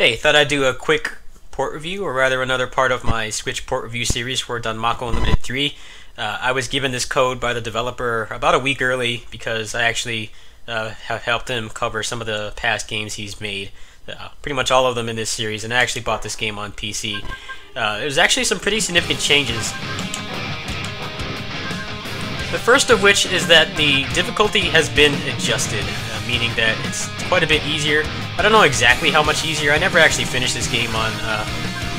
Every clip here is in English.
Hey, thought I'd do a quick port review, or rather another part of my Switch port review series for Danmaku Unlimited 3. I was given this code by the developer about a week early because I actually have helped him cover some of the past games he's made. Pretty much all of them in this series, and I actually bought this game on PC. There's actually some pretty significant changes. The first of which is that the difficulty has been adjusted, meaning that it's quite a bit easier. I don't know exactly how much easier. I never actually finished this game on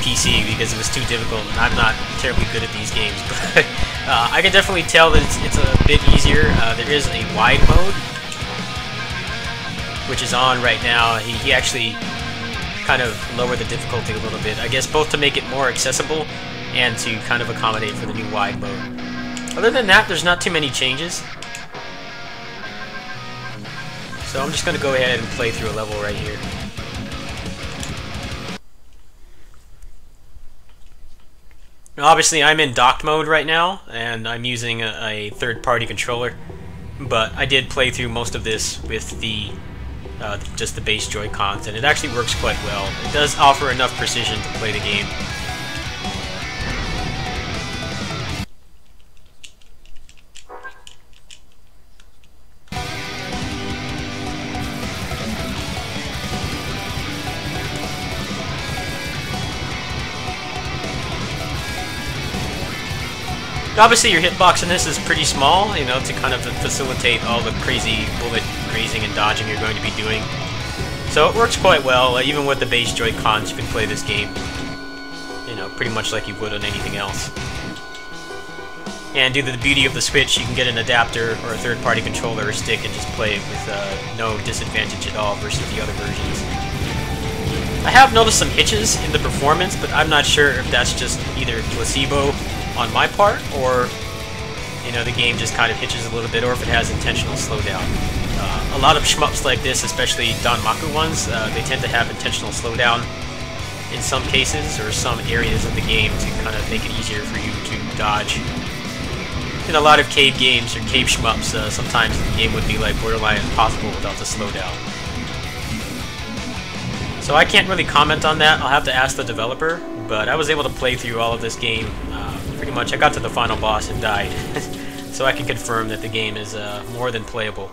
PC because it was too difficult, and I'm not terribly good at these games. But I can definitely tell that it's a bit easier. There is a wide mode, which is on right now. He actually kind of lowered the difficulty a little bit, I guess both to make it more accessible and to kind of accommodate for the new wide mode. Other than that, there's not too many changes. So I'm just going to go ahead and play through a level right here. Now, obviously, I'm in docked mode right now, and I'm using a third-party controller. But I did play through most of this with the just the base Joy-Cons, and it actually works quite well. It does offer enough precision to play the game. Obviously, your hitbox in this is pretty small, you know, to kind of facilitate all the crazy bullet grazing and dodging you're going to be doing. So it works quite well. Even with the base Joy-Cons, you can play this game, you know, pretty much like you would on anything else. And due to the beauty of the Switch, you can get an adapter or a third-party controller or stick and just play it with no disadvantage at all versus the other versions. I have noticed some hitches in the performance, but I'm not sure if that's just either placebo on my part, or you know, the game just kind of hitches a little bit, or if it has intentional slowdown. A lot of shmups like this, especially Danmaku ones, they tend to have intentional slowdown in some cases, or some areas of the game to kind of make it easier for you to dodge. In a lot of cave games or cave shmups, sometimes the game would be like borderline impossible without the slowdown. So I can't really comment on that. I'll have to ask the developer, but I was able to play through all of this game. Pretty much, I got to the final boss and died. So I can confirm that the game is more than playable.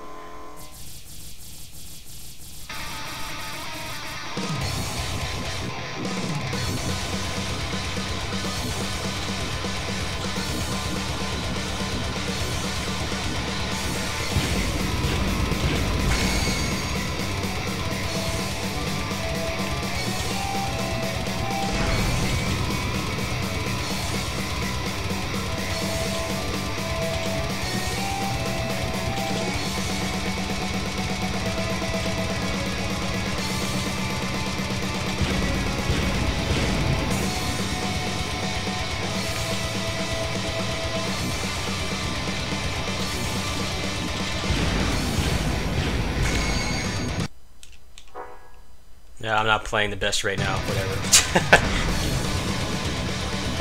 Yeah, I'm not playing the best right now, whatever.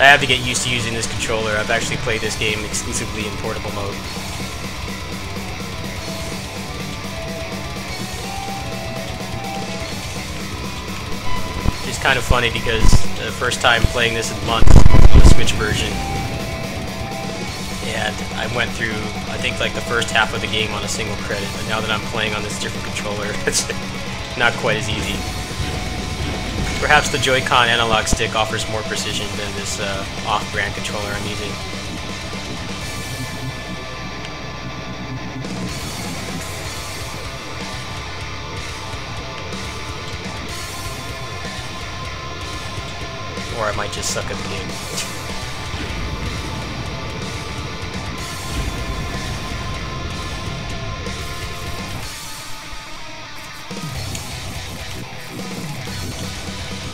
I have to get used to using this controller. I've actually played this game exclusively in portable mode. It's kind of funny because the first time playing this in months on the Switch version, and I went through, I think, like the first half of the game on a single credit, but now that I'm playing on this different controller, it's not quite as easy. Perhaps the Joy-Con analog stick offers more precision than this off-brand controller I'm using. Or I might just suck at the game.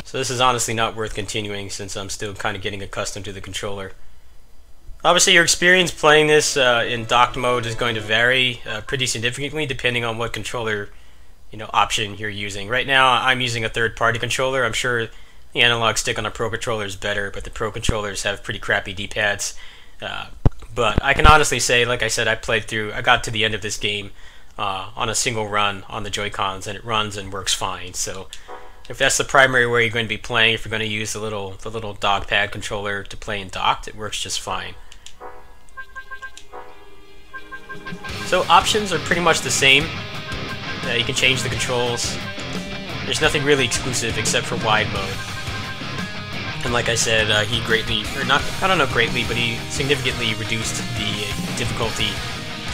So this is honestly not worth continuing since I'm still kind of getting accustomed to the controller. Obviously, your experience playing this in docked mode is going to vary pretty significantly depending on what controller, you know, option you're using. Right now, I'm using a third-party controller. I'm sure the analog stick on a Pro controller is better, but the Pro controllers have pretty crappy D-pads. But I can honestly say, like I said, I got to the end of this game on a single run on the Joy-Cons, and it runs and works fine. So If that's the primary way you're going to be playing, if you're going to use the little dog pad controller to play in docked, it works just fine. So options are pretty much the same. You can change the controls. There's nothing really exclusive except for wide mode. And like I said, he greatly, or not, I don't know greatly, but he significantly reduced the difficulty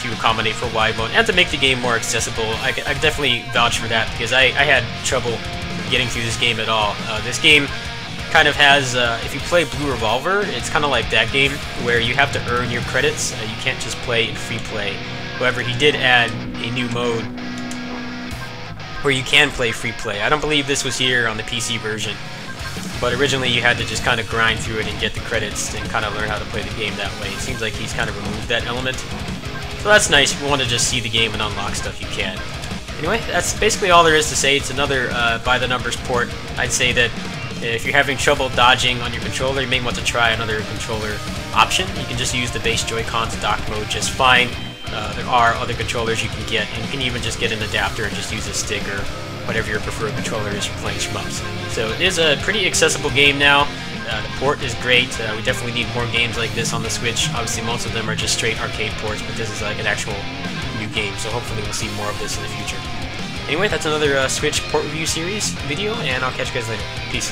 to accommodate for wide mode and to make the game more accessible. I definitely vouch for that because I had trouble getting through this game at all. This game kind of has, if you play Blue Revolver, it's kind of like that game where you have to earn your credits. You can't just play in free play. However, he did add a new mode where you can play free play. I don't believe this was here on the PC version, but originally you had to just kind of grind through it and get the credits and kind of learn how to play the game that way. It seems like he's kind of removed that element. So that's nice. If you want to just see the game and unlock stuff, you can. Anyway, that's basically all there is to say. It's another by-the-numbers port. I'd say that if you're having trouble dodging on your controller, you may want to try another controller option. You can just use the base Joy-Cons dock mode just fine. There are other controllers you can get, and you can even just get an adapter and just use a stick or whatever your preferred controller is for playing shmups. So it is a pretty accessible game now. The port is great. We definitely need more games like this on the Switch. Obviously, most of them are just straight arcade ports, but this is like an actual new game, so hopefully we'll see more of this in the future. Anyway, that's another Switch port review series video, and I'll catch you guys later. Peace.